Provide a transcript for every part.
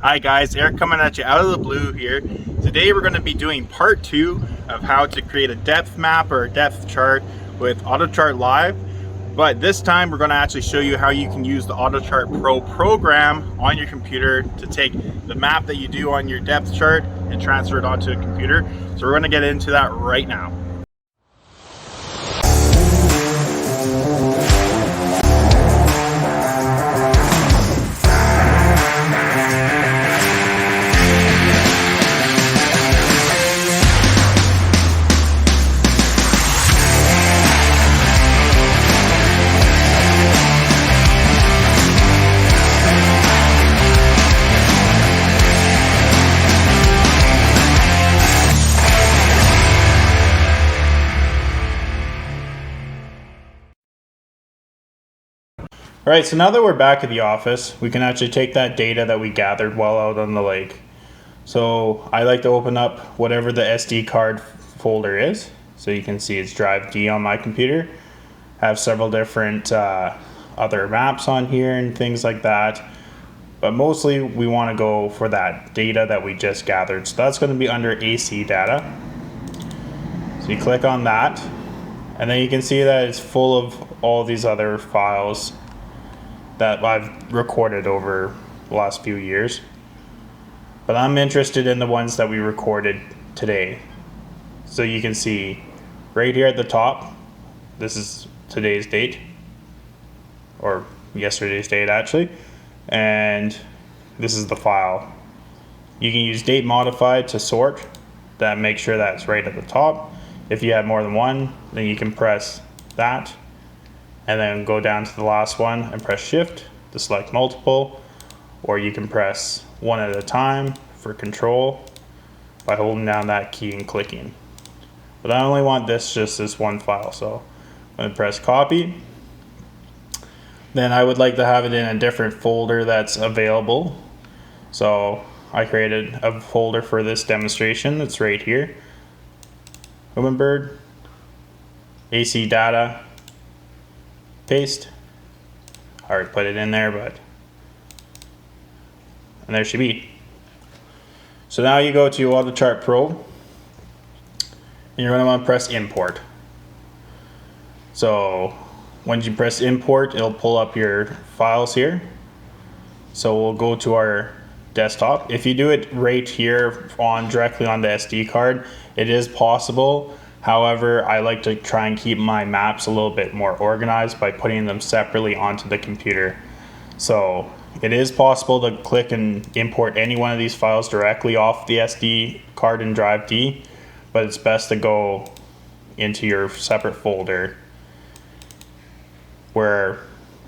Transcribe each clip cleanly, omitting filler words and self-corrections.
Hi guys, Eric coming at you out of the blue here. Today we're going to be doing part 2 of how to create a depth map or a depth chart with AutoChart Live. But this time we're going to actually show you how you can use the AutoChart Pro program on your computer to take the map that you do on your depth chart and transfer it onto a computer. So we're going to get into that right now. Alright, so now that we're back at the office, we can actually take that data that we gathered while out on the lake. So I like to open up whatever the SD card folder is. So you can see it's Drive D on my computer. I have several different other maps on here and things like that. But mostly we want to go for that data that we just gathered. So that's going to be under AC data. So you click on that, and then you can see that it's full of all these other files that I've recorded over the last few years. But I'm interested in the ones that we recorded today. So you can see right here at the top, this is today's date, or yesterday's date actually, and this is the file. You can use date modified to sort that, make sure that's right at the top. If you have more than one, then you can press that and then go down to the last one and press shift to select multiple, or you can press one at a time for control by holding down that key and clicking. But I only want just this one file, so I'm going to press copy. Then I would like to have it in a different folder that's available. So I created a folder for this demonstration that's right here. Hummingbird, AC data, paste. I already put it in there, and there should be. So now you go to AutoChart Pro, and you're going to want to press import. So when you press import, it'll pull up your files here. So we'll go to our desktop. If you do it right here directly on the SD card, it is possible. However, I like to try and keep my maps a little bit more organized by putting them separately onto the computer. So it is possible to click and import any one of these files directly off the SD card in Drive D, but it's best to go into your separate folder, where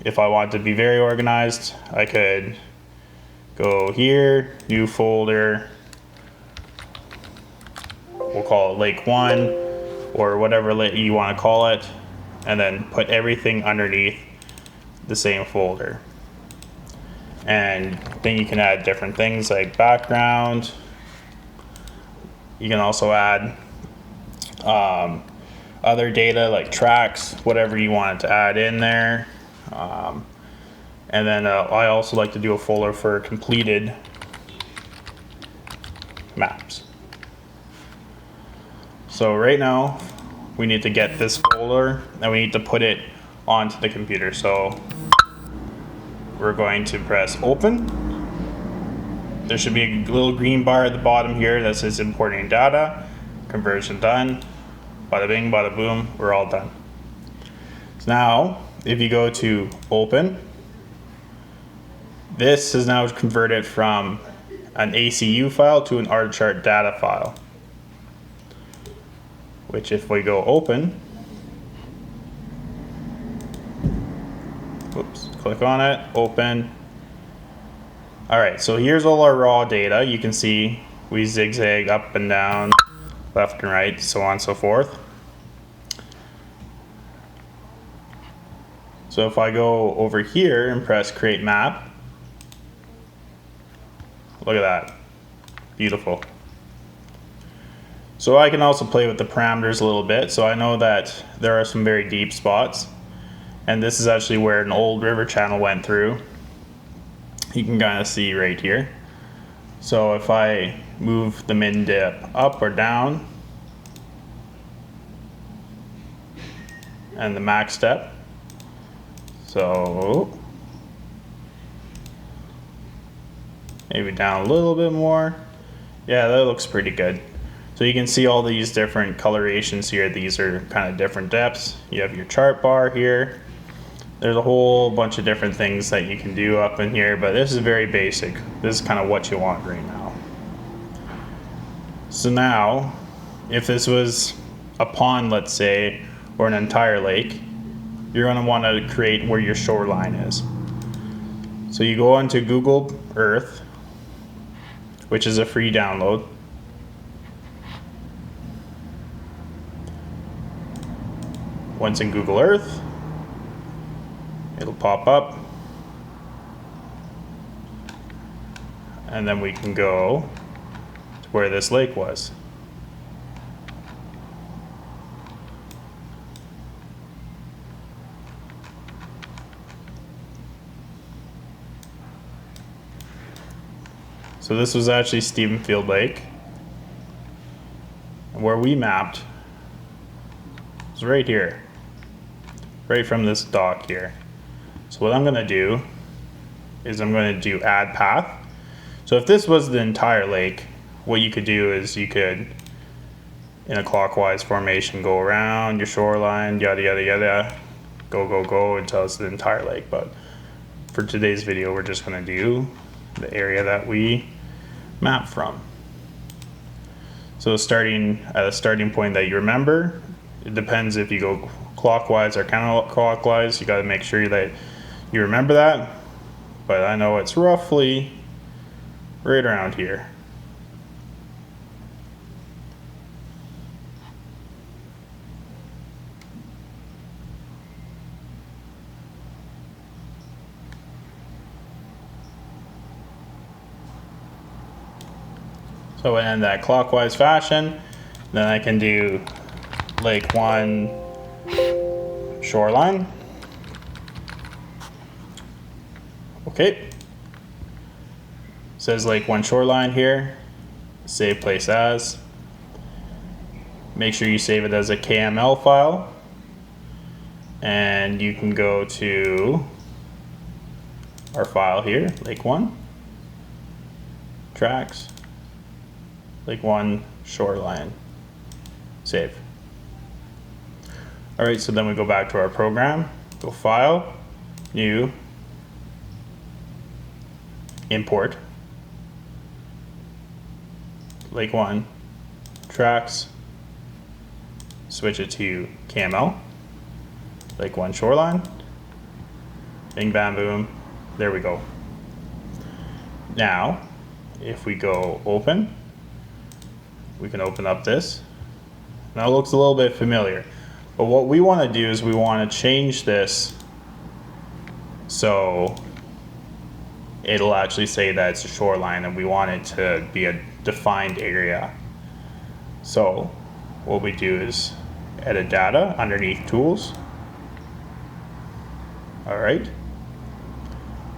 if I want to be very organized, I could go here, new folder, we'll call it Lake 1, or whatever you want to call it, and then put everything underneath the same folder. And then you can add different things like background. You can also add other data like tracks, whatever you want to add in there. And then I also like to do a folder for completed maps. So right now we need to get this folder and we need to put it onto the computer. So we're going to press open. There should be a little green bar at the bottom here that says importing data, conversion done. Bada bing, bada boom, we're all done. So now if you go to open, this is now converted from an ACU file to an AutoChart data file, which if we go open, oops, click on it, open. Alright, so here's all our raw data. You can see we zigzag up and down, left and right, so on and so forth. So if I go over here and press create map, look at that, beautiful. So I can also play with the parameters a little bit. So I know that there are some very deep spots, and this is actually where an old river channel went through. You can kind of see right here. So if I move the min dip up or down, and the max depth, so maybe down a little bit more. Yeah, that looks pretty good. So you can see all these different colorations here. These are kind of different depths. You have your chart bar here. There's a whole bunch of different things that you can do up in here, but this is very basic. This is kind of what you want right now. So now, if this was a pond, let's say, or an entire lake, you're going to want to create where your shoreline is. So you go onto Google Earth, which is a free download. Once in Google Earth, it'll pop up, and then we can go to where this lake was. So this was actually Stephenfield Lake, and where we mapped is right here, right from this dock here. So what I'm going to do is I'm going to do add path. So if this was the entire lake, what you could do is you could, in a clockwise formation, go around your shoreline, yada yada yada, go until it's the entire lake. But for today's video, we're just going to do the area that we map from. So starting at a starting point that you remember, it depends if you go clockwise or counterclockwise. You got to make sure that you remember that, but I know it's roughly right around here. So in that clockwise fashion, then I can do Lake 1 shoreline. Okay. Says Lake 1 shoreline here. Save place as. Make sure you save it as a KML file. And you can go to our file here, Lake 1. Tracks. Lake 1 shoreline. Save. Alright, so then we go back to our program. Go File, New, Import, Lake 1, Tracks, switch it to KML, Lake 1 shoreline, bing bam boom, there we go. Now, if we go open, we can open up this. Now it looks a little bit familiar, but what we want to do is we want to change this so it'll actually say that it's a shoreline, and we want it to be a defined area. So what we do is edit data underneath tools. All right.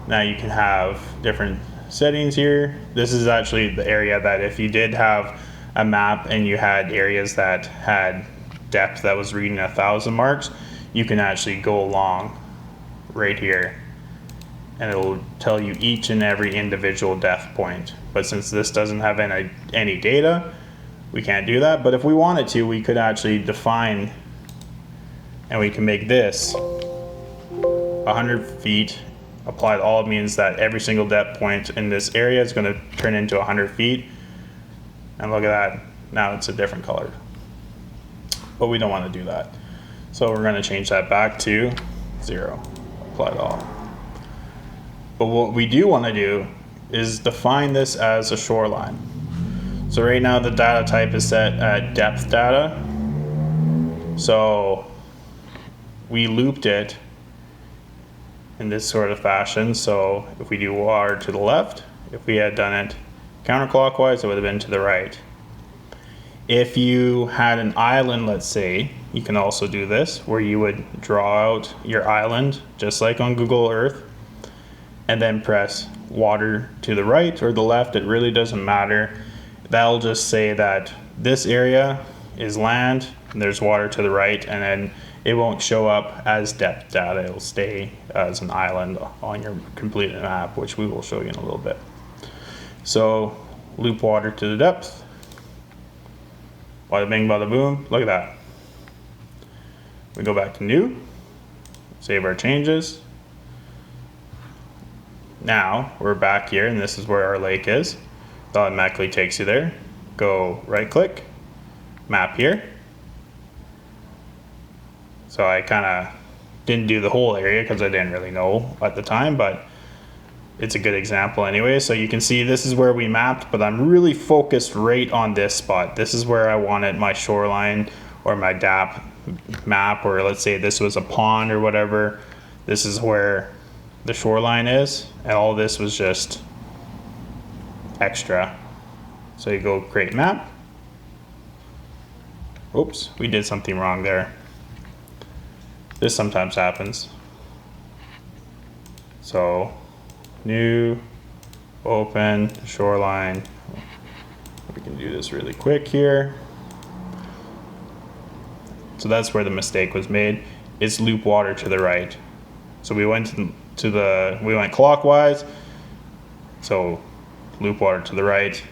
Now you can have different settings here. This is actually the area that if you did have a map and you had areas that had depth that was reading 1,000 marks, you can actually go along right here and it'll tell you each and every individual depth point. But since this doesn't have any data, we can't do that. But if we wanted to, we could actually define, and we can make this 100 feet. Applied all means that every single depth point in this area is going to turn into 100 feet. And look at that, now it's a different color. But we don't want to do that. So we're going to change that back to 0, applied all. But what we do want to do is define this as a shoreline. So right now the data type is set at depth data. So we looped it in this sort of fashion. So if we do water to the left, if we had done it counterclockwise, it would have been to the right. If you had an island, let's say, you can also do this, where you would draw out your island, just like on Google Earth. and then press water to the right or the left. It really doesn't matter. That'll just say that this area is land and there's water to the right, and then it won't show up as depth data. It'll stay as an island on your completed map, which we will show you in a little bit. So loop water to the depth. Bada bing, bada boom. Look at that. We go back to new, save our changes. Now we're back here, and this is where our lake is. It automatically takes you there. Go right click, map here. So I kind of didn't do the whole area because I didn't really know at the time, but it's a good example anyway. So you can see this is where we mapped, but I'm really focused right on this spot. This is where I wanted my shoreline or my DAP map, or let's say this was a pond or whatever. This is where the shoreline is, and all this was just extra. So you go create map. Oops, we did something wrong there. This sometimes happens. So new, open, shoreline. We can do this really quick here. So that's where the mistake was made. It's loop water to the right. So we went we went clockwise. So loop water to the right.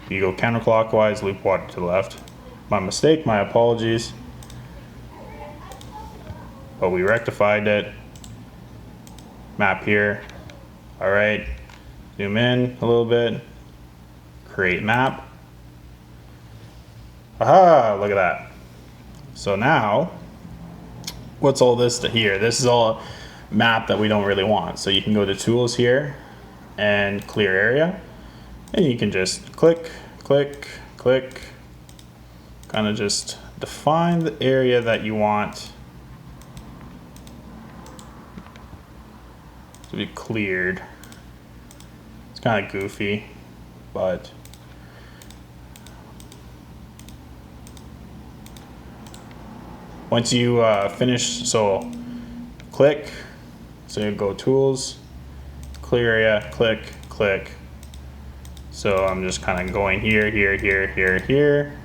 You go counterclockwise, loop water to the left. My mistake, my apologies. But we rectified it. Map here. All right, zoom in a little bit, create map. Aha, look at that. So now, what's all this to here? This is all a map that we don't really want. So you can go to tools here and clear area, and you can just click, click, click, kind of just define the area that you want to be cleared. It's kind of goofy, but once you finish, so click, so you go tools, clear area, click, click. So I'm just kind of going here, here, here, here, here.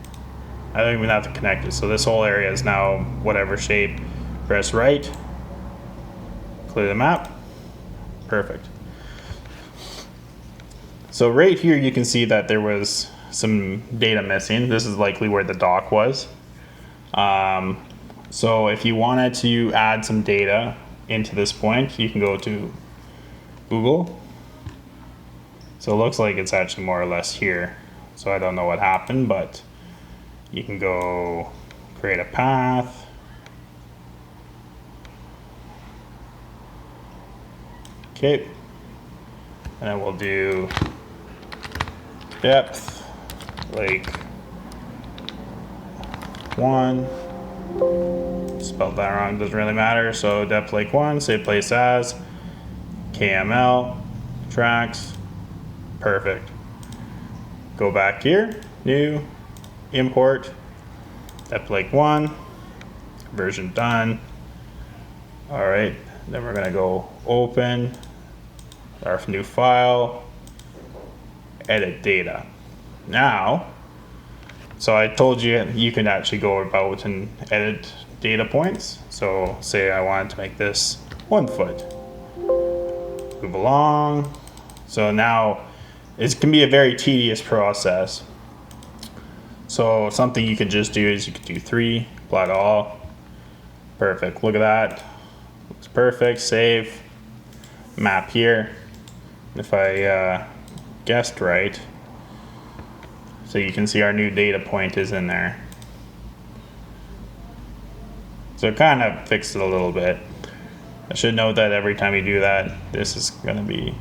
I don't even have to connect it. So this whole area is now whatever shape. Press right, clear the map. Perfect. So right here you can see that there was some data missing. This is likely where the dock was. So if you wanted to add some data into this point, you can go to Google. So it looks like it's actually more or less here. So I don't know what happened, but you can go create a path. Okay, and then we'll do depth, lake 1, spelled that wrong, doesn't really matter. So depth lake 1, save place as, KML, tracks, perfect. Go back here, new, import, depth lake 1, version done. All right, then we're gonna go open our new file, edit data. Now, so I told you you can actually go about and edit data points. So say I wanted to make this 1 foot. Move along. So now it can be a very tedious process. So something you could just do is you could do 3, apply to all. Perfect, look at that. Looks perfect, save, map here. If I guessed right, so you can see our new data point is in there. So it kind of fixed it a little bit. I should note that every time you do that, this is going to be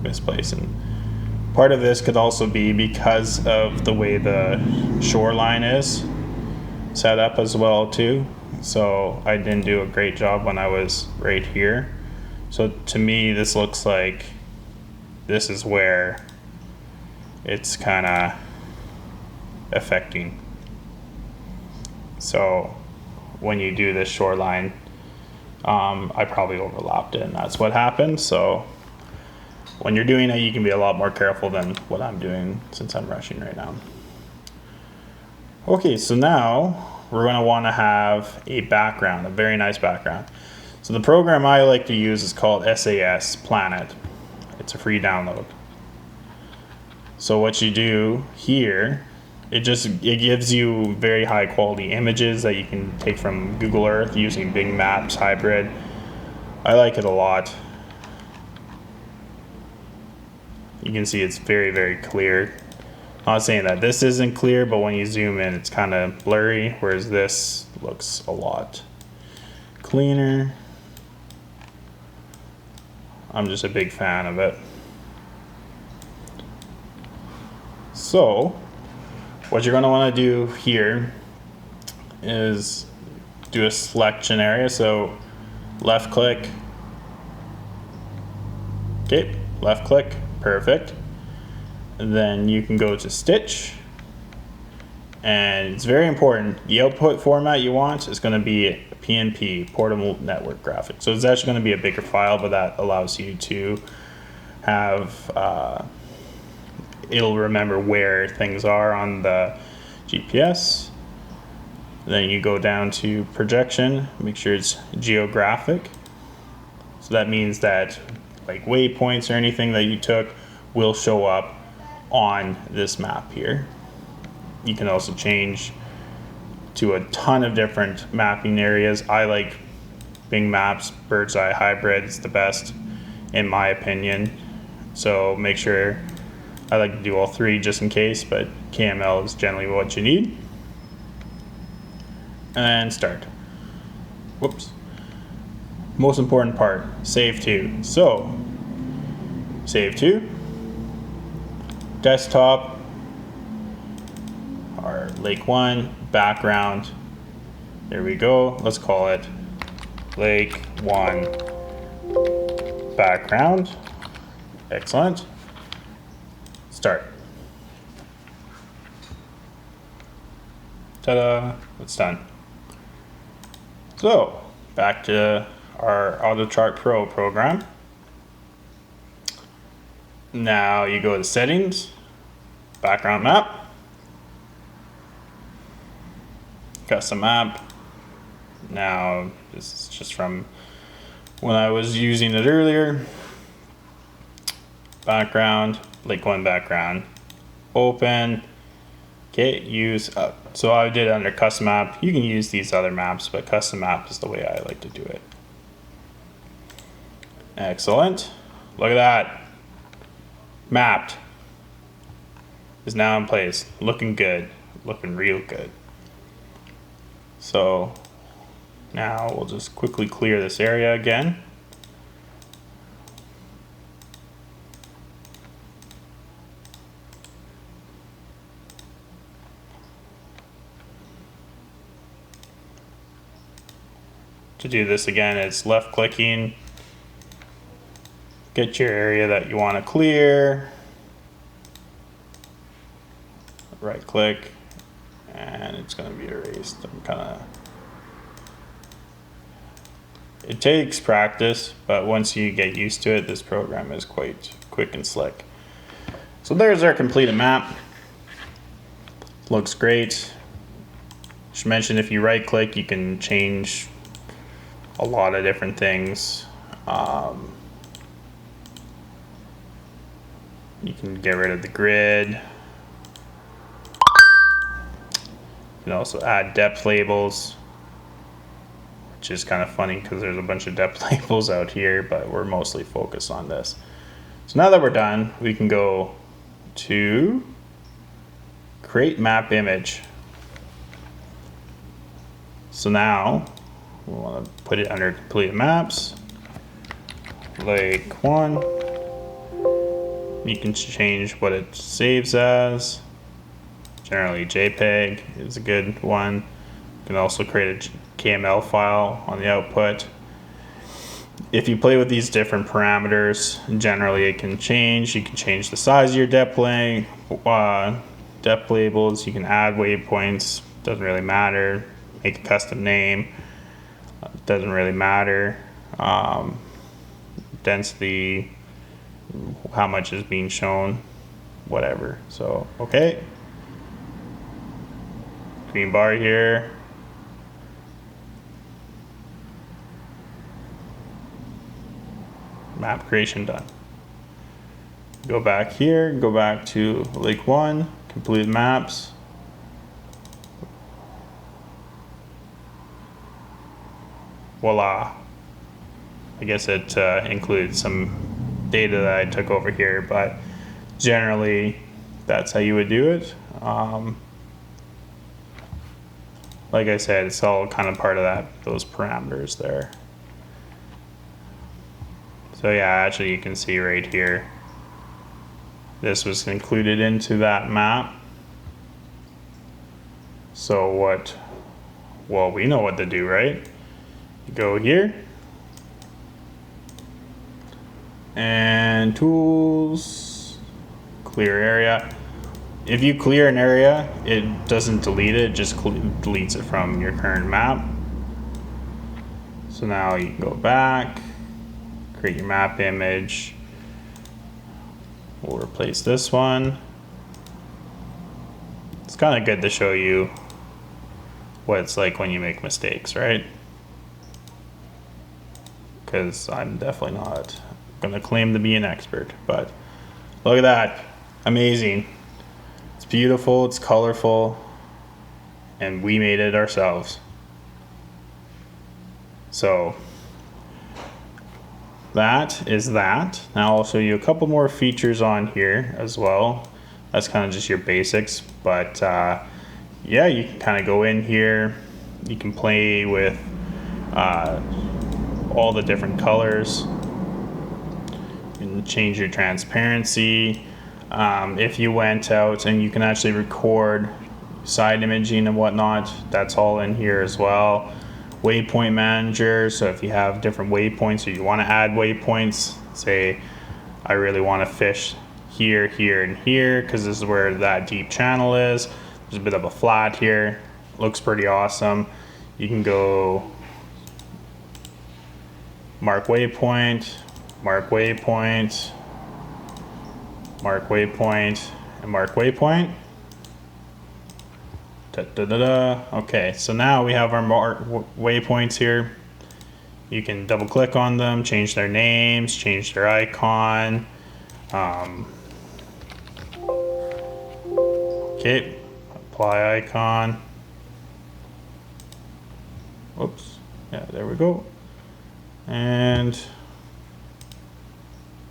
misplaced. And part of this could also be because of the way the shoreline is set up as well too. So I didn't do a great job when I was right here. So to me, this looks like this is where it's kind of affecting. So when you do this shoreline, I probably overlapped it, and that's what happened. So when you're doing it, you can be a lot more careful than what I'm doing since I'm rushing right now. Okay, so now we're going to want to have a background, a very nice background. So the program I like to use is called SAS Planet. It's a free download. So what you do here, it gives you very high quality images that you can take from Google Earth using Bing Maps hybrid. I like it a lot. You can see it's very, very clear. I'm not saying that this isn't clear, but when you zoom in, it's kind of blurry, whereas this looks a lot cleaner. I'm just a big fan of it. So, what you're going to want to do here is do a selection area. So, left click. Okay, left click. Perfect. And then you can go to stitch, and it's very important. The output format you want is going to be PNP, portable network graphic. So it's actually going to be a bigger file, but that allows you to have it'll remember where things are on the GPS. Then you go down to projection, make sure it's geographic. So that means that like waypoints or anything that you took will show up on this map here. You can also change to a ton of different mapping areas. I like Bing Maps Bird's Eye Hybrid. It's the best in my opinion. So make sure, I like to do all three just in case, but KML is generally what you need. And start. Whoops. Most important part, save to. So, save to. Desktop, our Lake 1, background. There we go. Let's call it Lake 1 background. Excellent. Start. Ta-da, it's done. So, back to our AutoChart Pro program. Now you go to settings, background map, custom map. Now this is just from when I was using it earlier. Background, Lake 1 background, open. Okay, use so I did it under custom map. You can use these other maps, but custom map is the way I like to do it. Excellent. Look at that. Mapped is now in place, looking good, looking real good. So now we'll just quickly clear this area again. To do this again, it's left clicking. Get your area that you want to clear, right click, and it's going to be erased. It takes practice, but once you get used to it, this program is quite quick and slick. So there's our completed map. Looks great. Should mention, if you right click, you can change a lot of different things. You can get rid of the grid. You can also add depth labels, which is kind of funny because there's a bunch of depth labels out here, but we're mostly focused on this. So now that we're done, we can go to create map image. So now we want to put it under completed maps, Lake 1. You can change what it saves as. Generally JPEG is a good one. You can also create a KML file on the output. If you play with these different parameters, generally it can change. You can change the size of your depth labels. You can add waypoints, doesn't really matter. Make a custom name, doesn't really matter. Density, how much is being shown, whatever. So, okay. Green bar here. Map creation done. Go back here, go back to Lake 1, complete maps. Voila. I guess it includes some data that I took over here, but generally that's how you would do it. Like I said, it's all kind of part of those parameters there. So yeah, actually you can see right here, this was included into that map. So well, we know what to do, right? You go here, and tools, clear area. If you clear an area, it doesn't delete it, just deletes it from your current map. So now you can go back, create your map image. We'll replace this one. It's kind of good to show you what it's like when you make mistakes, right? Because I'm definitely not gonna claim to be an expert, but look at that, amazing. It's beautiful, it's colorful, and we made it ourselves. So that is that. Now I'll show you a couple more features on here as well. That's kind of just your basics, but yeah, you can kind of go in here, you can play with all the different colors. You can change your transparency. If you went out and you can actually record side imaging and whatnot, that's all in here as well. Waypoint manager, so if you have different waypoints or you want to add waypoints, say I really want to fish here, here, and here because this is where that deep channel is. There's a bit of a flat here, looks pretty awesome. You can go mark waypoint, mark waypoint, mark waypoint, and mark waypoint. Da, da, da, da. Okay, so now we have our waypoints here. You can double click on them, change their names, change their icon. Okay, apply icon. Whoops, yeah, there we go. And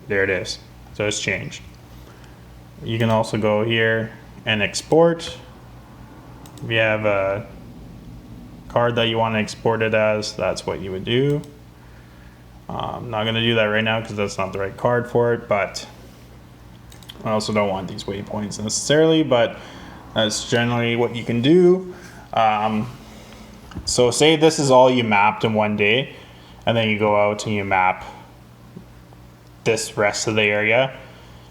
there it is, so it's changed. You can also go here and export. If you have a card that you want to export it as, that's what you would do. I'm not going to do that right now because that's not the right card for it, but I also don't want these waypoints necessarily, but that's generally what you can do. So say this is all you mapped in one day, and then you go out and you map this rest of the area.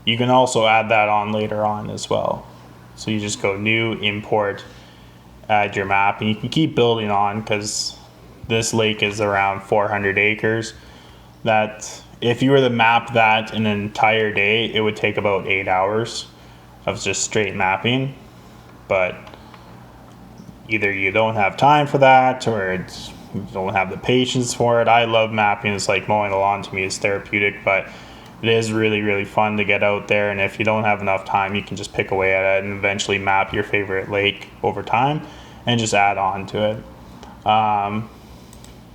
You can also add that on later on as well. So you just go new, import, add your map, and you can keep building on because this lake is around 400 acres. That if you were to map that in an entire day, it would take about 8 hours of just straight mapping. But either you don't have time for that or you don't have the patience for it. I love mapping. It's like mowing the lawn to me. It's therapeutic, but it is really, really fun to get out there. And if you don't have enough time, you can just pick away at it and eventually map your favorite lake over time and just add on to it.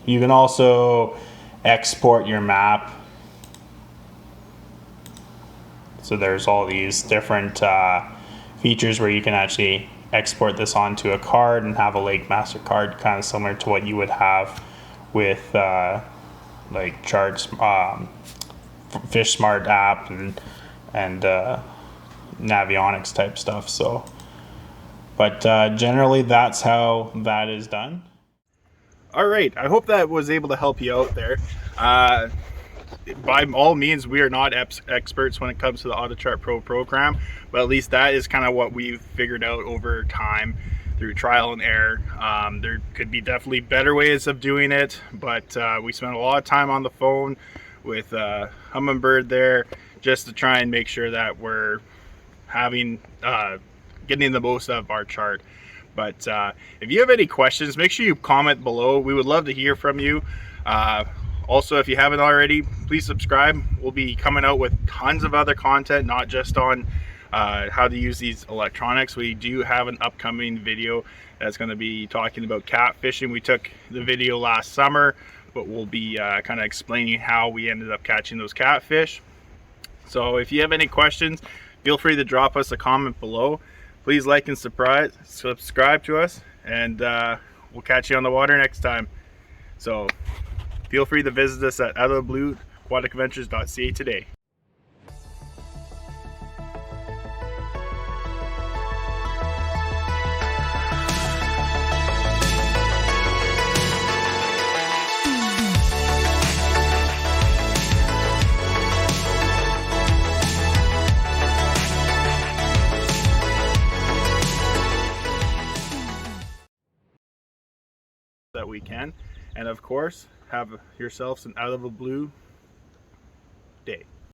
You can also export your map. So there's all these different features where you can actually export this onto a card and have a lakemaster card, kind of similar to what you would have with like charts, Fish Smart app and Navionics type stuff. So, but generally that's how that is done. All right, I hope that was able to help you out there. By all means, we are not experts when it comes to the AutoChart Pro program, but at least that is kind of what we've figured out over time through trial and error. There could be definitely better ways of doing it, but we spent a lot of time on the phone with Humminbird there, just to try and make sure that we're having getting the most out of our chart. But if you have any questions, make sure you comment below. We would love to hear from you. Also, if you haven't already, please subscribe. We'll be coming out with tons of other content, not just on how to use these electronics. We do have an upcoming video that's going to be talking about catfishing. We took the video last summer, but we'll be kind of explaining how we ended up catching those catfish. So if you have any questions, feel free to drop us a comment below. Please like and subscribe to us, and we'll catch you on the water next time. So feel free to visit us at outoftheblueaquaticadventures.ca today. That we can, and of course, have yourselves an out of the blue day.